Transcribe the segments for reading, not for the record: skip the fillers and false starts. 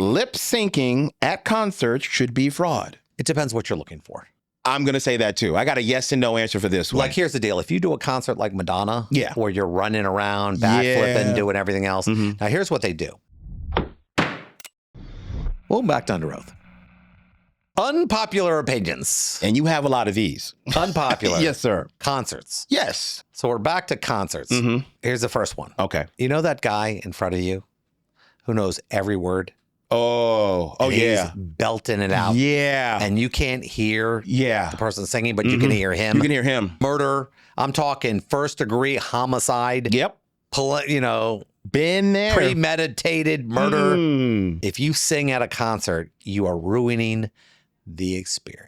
lip syncing at concerts should be fraud. It depends what you're looking for. I'm going to say that too. I got a yes and no answer for this one. Like, here's the deal. If you do a concert like Madonna, Yeah. where you're running around, backflipping, Yeah. doing everything else. Now, here's what they do. Welcome back to Under Oath. Unpopular opinions. And you have a lot of these. Unpopular. Yes, sir. Concerts. Yes. So we're back to concerts. Here's the first one. Okay. You know that guy in front of you who knows every word? Oh, And yeah. He's belting it out. Yeah. And you can't hear Yeah. the person singing, but you can hear him. You can hear him. Murder. I'm talking first degree homicide. Yep. Been there. Premeditated murder. Mm. If you sing at a concert, you are ruining the experience.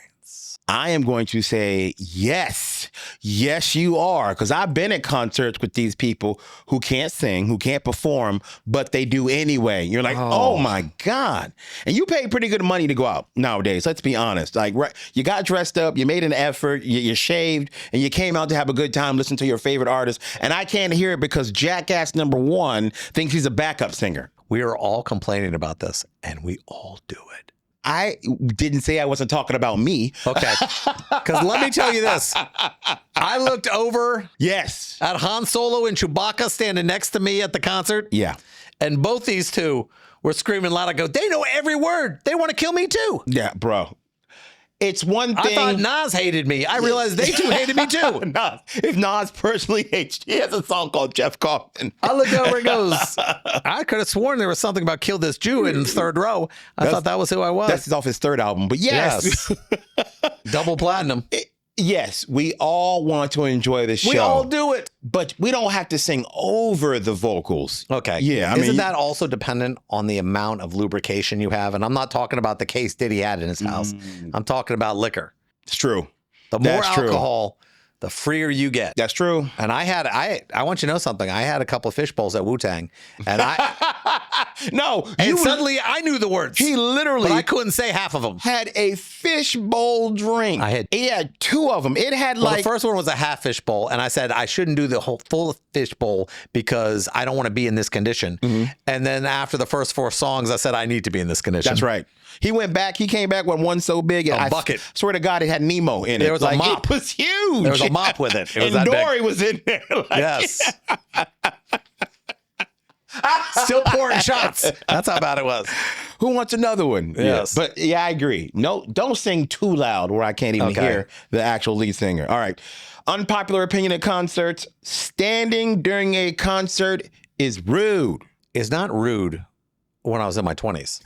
I am going to say yes. Yes, you are. Because I've been at concerts with these people who can't sing, who can't perform, but they do anyway. You're like, oh my God. And you pay pretty good money to go out nowadays. Let's be honest. Like, right, you got dressed up, you made an effort, you shaved, and you came out to have a good time, listen to your favorite artist. And I can't hear it because jackass number one thinks he's a backup singer. We are all complaining about this, and we all do it. I didn't say I wasn't talking about me. Okay. Because let me tell you this. I looked over Yes. at Han Solo and Chewbacca standing next to me at the concert. Yeah. And both these two were screaming loud. I go, they know every word. They want to kill me too. Yeah, bro. It's one I thing. thought Nas hated me. I realized they two hated me too. Nas, if Nas personally hates you, he has a song called Jeff Kaufman. I looked over and goes, I could have sworn there was something about kill this Jew in third row. I thought that was who I was. That's off his third album. But yes. Double platinum. Yes, we all want to enjoy the show. We all do it. But we don't have to sing over the vocals. Okay. Yeah. Isn't that also dependent on the amount of lubrication you have? And I'm not talking about the case Diddy had in his house. I'm talking about liquor. It's true. The more That's true. alcohol, the freer you get. That's true. And I want you to know something. I had a couple of fish bowls at Wu-Tang, and suddenly I knew the words. He literally but I couldn't say half of them. had a fishbowl drink. He had two of them. It had The first one was a half fish bowl, and I said I shouldn't do the whole full fish bowl because I don't want to be in this condition. And then after the first 4 songs, I said I need to be in this condition. That's right. He went back. He came back with one so big. A bucket. I swear to God, it had Nemo in it. There was a mop. It was huge. There was a mop with it. It was and that big. Dory was in there. Yes. Still pouring shots. That's how bad it was. Who wants another one? Yes. Yeah. But yeah, I agree. No, don't sing too loud where I can't even hear the actual lead singer. All right. Unpopular opinion at concerts. Standing during a concert is rude. It's not rude when I was in my 20s.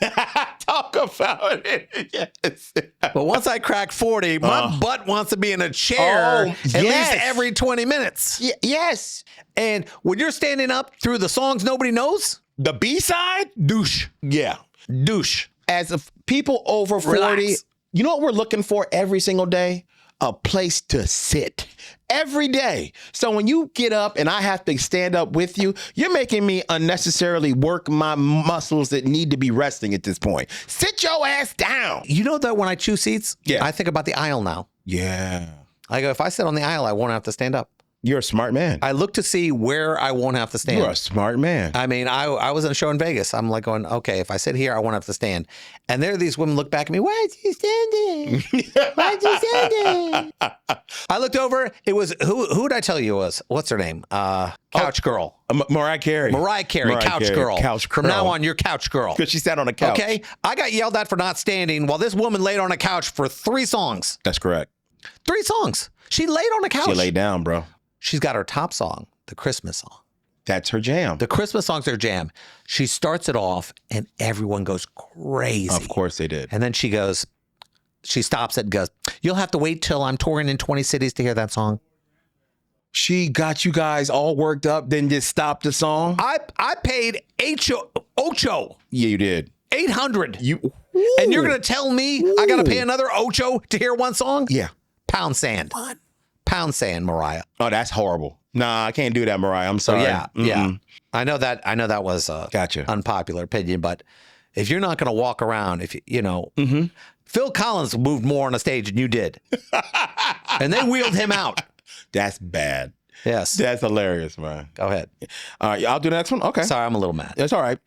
Talk about it. Yes. But once I crack 40, my butt wants to be in a chair at least every 20 minutes. Yes. And when you're standing up through the songs nobody knows, The B-side? douche. Yeah. Douche. As of people over 40, Relax. you know what we're looking for every single day? A place to sit every day. So when you get up and I have to stand up with you, you're making me unnecessarily work my muscles that need to be resting at this point. Sit your ass down. You know that when I choose seats, I think about the aisle now. Yeah. I go, if I sit on the aisle, I won't have to stand up. You're a smart man. I look to see where I won't have to stand. You're a smart man. I mean, I was in a show in Vegas. I'm like going, okay, if I sit here, I won't have to stand. And there these women look back at me. Why is he standing? Why is he standing? I looked over. It was, who did I tell you it was? What's her name? Couch Girl. Mariah Carey. Mariah Carey, Couch Girl. Couch Girl. From now on, you're Couch Girl. Because she sat on a couch. Okay? I got yelled at for not standing while this woman laid on a couch for 3 songs. That's correct. 3 songs. She laid on a couch. She laid down, bro. She's got her top song, the Christmas song. That's her jam. The Christmas song's her jam. She starts it off and everyone goes crazy. Of course they did. And then she stops it and goes, you'll have to wait till I'm touring in 20 cities to hear that song. She got you guys all worked up, then just stopped the song? I paid ocho. Yeah, you did. 800. And And you're going to tell me I got to pay another ocho to hear one song? Yeah. Pound sand. What? Pound sand, Mariah. Oh, that's horrible. Nah, I can't do that, Mariah. I'm sorry. Yeah. I know that was a Gotcha. unpopular opinion, but if you're not going to walk around, if you know, Phil Collins moved more on a stage than you did. And they wheeled him out. That's bad. Yes. That's hilarious, man. Go ahead. All right, I'll do the next one. Okay. Sorry, I'm a little mad. That's all right.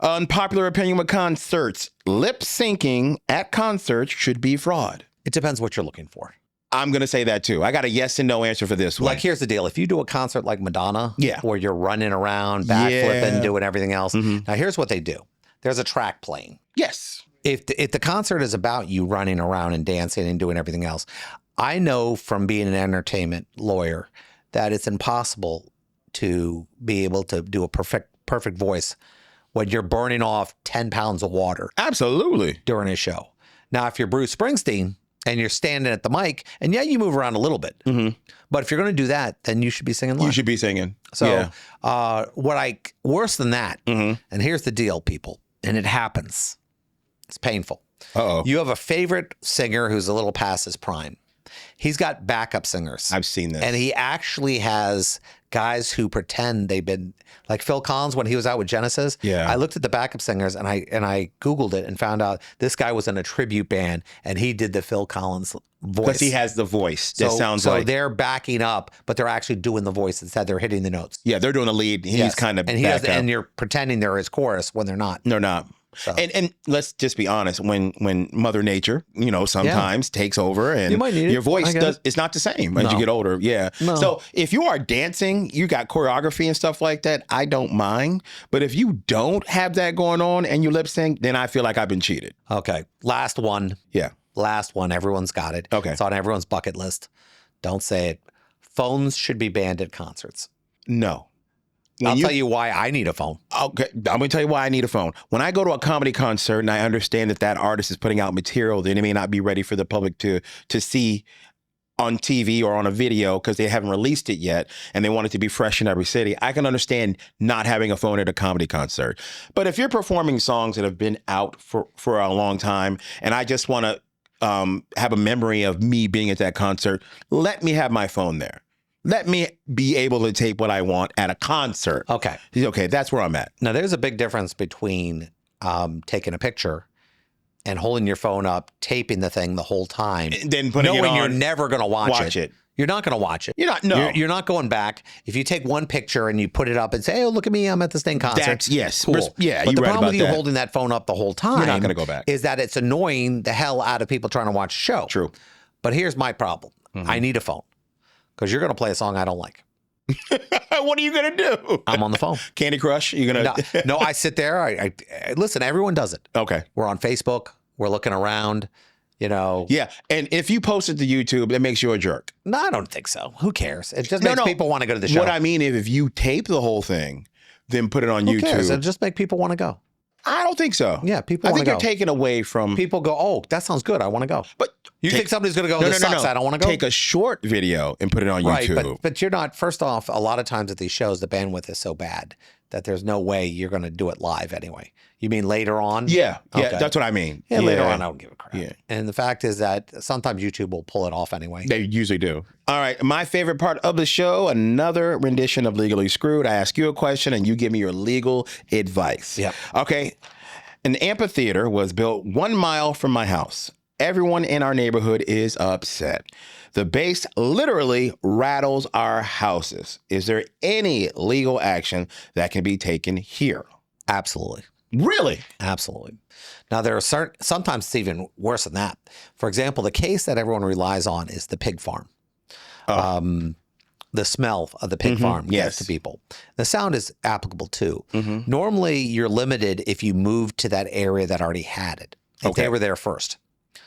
Unpopular opinion with concerts. Lip syncing at concerts should be fraud. It depends what you're looking for. I'm going to say that too. I got a yes and no answer for this one. Like, here's the deal. If you do a concert like Madonna, Yeah. where you're running around, backflipping, Yeah. doing everything else. Mhm. Now, here's what they do. There's a track playing. Yes. If the concert is about you running around and dancing and doing everything else, I know from being an entertainment lawyer that it's impossible to be able to do a perfect voice when you're burning off 10 pounds of water Absolutely. during a show. Now, if you're Bruce Springsteen and you're standing at the mic, and yeah, you move around a little bit, but if you're going to do that, then you should be singing live. You should be singing. So, yeah. Worse than that, Mhm. and here's the deal, people, and it happens. It's painful. Uh-oh. You have a favorite singer who's a little past his prime. He's got backup singers. I've seen this. And he actually has guys who pretend they've been, like Phil Collins when he was out with Genesis. Yeah. I looked at the backup singers and I Googled it and found out this guy was in a tribute band and he did the Phil Collins voice. Because he has the voice. That sounds so like. they're backing up, but they're actually doing the voice instead. They're hitting the notes. Yeah, they're doing the lead. He's Yes. kind of and back up. and you're pretending they're his chorus when they're not. They're not. So. And let's just be honest. When Mother Nature, sometimes takes over, and You might need it. your voice I get it. it's not the same as you No. get older. Yeah. No. So if you are dancing, you got choreography and stuff like that. I don't mind. But if you don't have that going on and you lip sync, then I feel like I've been cheated. Okay. Last one. Yeah. Last one. Everyone's got it. Okay. It's on everyone's bucket list. Don't say it. Phones should be banned at concerts. No. I'll tell you why I need a phone. Okay, I'm going to tell you why I need a phone. When I go to a comedy concert and I understand that artist is putting out material that it may not be ready for the public to see on TV or on a video because they haven't released it yet and they want it to be fresh in every city, I can understand not having a phone at a comedy concert. But if you're performing songs that have been out for a long time and I just want to have a memory of me being at that concert, let me have my phone there. Let me be able to tape what I want at a concert. Okay. Okay, that's where I'm at. Now, there's a big difference between taking a picture and holding your phone up, taping the thing the whole time, Then putting it knowing on, you're never going to watch it. You're not going to watch it. You're not. No, You're not going back. If you take one picture and you put it up and say, "Oh, look at me, I'm at this thing concert." That's yes, cool. yeah. But You're the right problem about with you that. holding that phone up the whole time, You're not going to go back. is that it's annoying the hell out of people trying to watch a show. True. But here's my problem. I need a phone because you're going to play a song I don't like. What are you gonna do? I'm on the phone. Candy Crush? You're gonna? No, I sit there. I listen. Everyone does it. Okay. We're on Facebook. We're looking around. Yeah, and if you post it to YouTube, that makes you a jerk. No, I don't think so. Who cares? It just No, makes no. people want to go to the show. What I mean is, if you tape the whole thing, then put it on Who YouTube. cares? It just make people want to go. I don't think so. Yeah, people I want think to you're go. taking away from. People go, oh, that sounds good. I want to go. But You think somebody's going to go, this sucks, I don't want to go? Take a short video and put it on Right, YouTube. but you're not, first off, a lot of times at these shows, the bandwidth is so bad that there's no way you're going to do it live anyway. You mean later on? Yeah, Okay. that's what I mean. Yeah, later on, I don't give a crap. Yeah. And the fact is that sometimes YouTube will pull it off anyway. They usually do. All right, my favorite part of the show, another rendition of Legally Screwed. I ask you a question and you give me your legal advice. Yep. Okay. An amphitheater was built 1 mile from my house. Everyone in our neighborhood is upset. The base literally rattles our houses. Is there any legal action that can be taken here? Absolutely. Really? Absolutely. Now, there are sometimes it's even worse than that. For example, the case that everyone relies on is the pig farm. The smell of the pig farm gets yes. to people. The sound is applicable too. Normally, you're limited if you move to that area that already had it. If they were there first.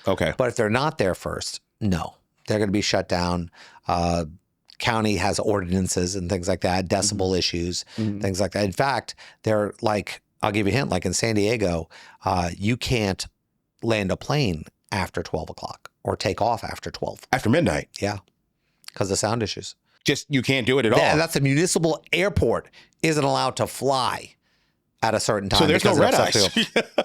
Okay. But if they're not there first, no. They're going to be shut down. County has ordinances and things like that, decibel issues, things like that. In fact, they're like, I'll give you a hint, like in San Diego, you can't land a plane after 12 o'clock or take off after 12. After midnight? Yeah, because of sound issues. Just, you can't do it at all. That's a municipal airport isn't allowed to fly at a certain time. So there's no red eyes.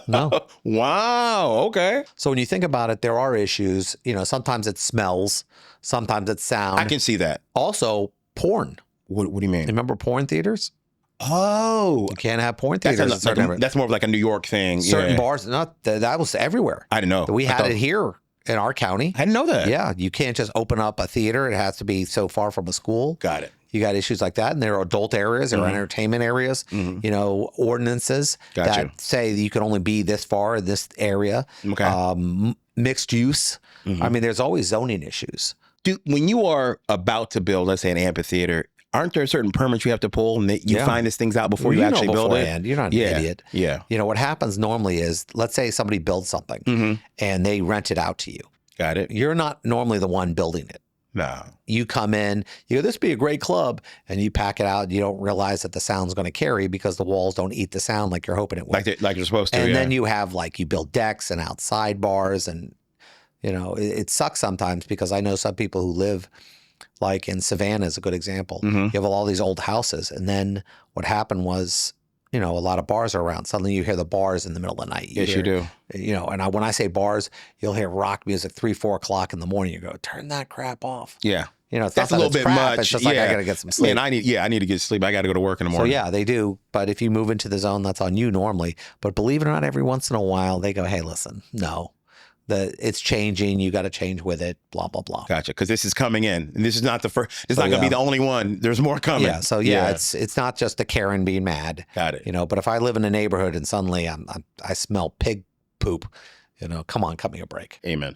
No. Wow. Okay. So when you think about it, there are issues. Sometimes it smells, sometimes it's sound. I can see that. Also, porn. What do you mean? Remember porn theaters? Oh. You can't have porn That's, theaters. that's more of like a New York thing. Certain Yeah. bars. Not that was everywhere. I didn't know. We I had thought- it here in our county. I didn't know that. Yeah, you can't just open up a theater. It has to be so far from a school. Got it. You got issues like that, and there are adult areas, there are entertainment areas, you know, ordinances that say that you can only be this far in this area. Okay. Mixed use. I mean, there's always zoning issues. When you are about to build, let's say, an amphitheater, aren't there certain permits you have to pull and that you find these things out before you actually build it? You're not an idiot. Yeah. You know, what happens normally is, let's say somebody builds something and they rent it out to you. Got it. You're not normally the one building it. No. You come in, you go, this would be a great club, and you pack it out. And you don't realize that the sound's going to carry because the walls don't eat the sound like you're hoping it will. Like you're supposed to. And then you have you build decks and outside bars, and you know it sucks sometimes because I know some people who live like in Savannah is a good example. You have all these old houses, and then what happened was, you know, a lot of bars are around. Suddenly you hear the bars in the middle of the night. You do. You know, and when I say bars, you'll hear rock music 3, 4 o'clock in the morning. You go, turn that crap off. Yeah. You know, it's That's not a little bit crap. much. It's just like, I got to get some sleep. Man, I need to get sleep. I got to go to work in the morning. So yeah, they do. But if you move into the zone, that's on you normally. But believe it or not, every once in a while, they go, hey, listen, no. It's changing. You got to change with it. Blah blah blah. Gotcha. Because this is coming in, and this is not the first. It's not going to be the only one. There's more coming. Yeah. So it's not just a Karen being mad. Got it. You know, but if I live in a neighborhood and suddenly I smell pig poop, you know, come on, cut me a break. Amen.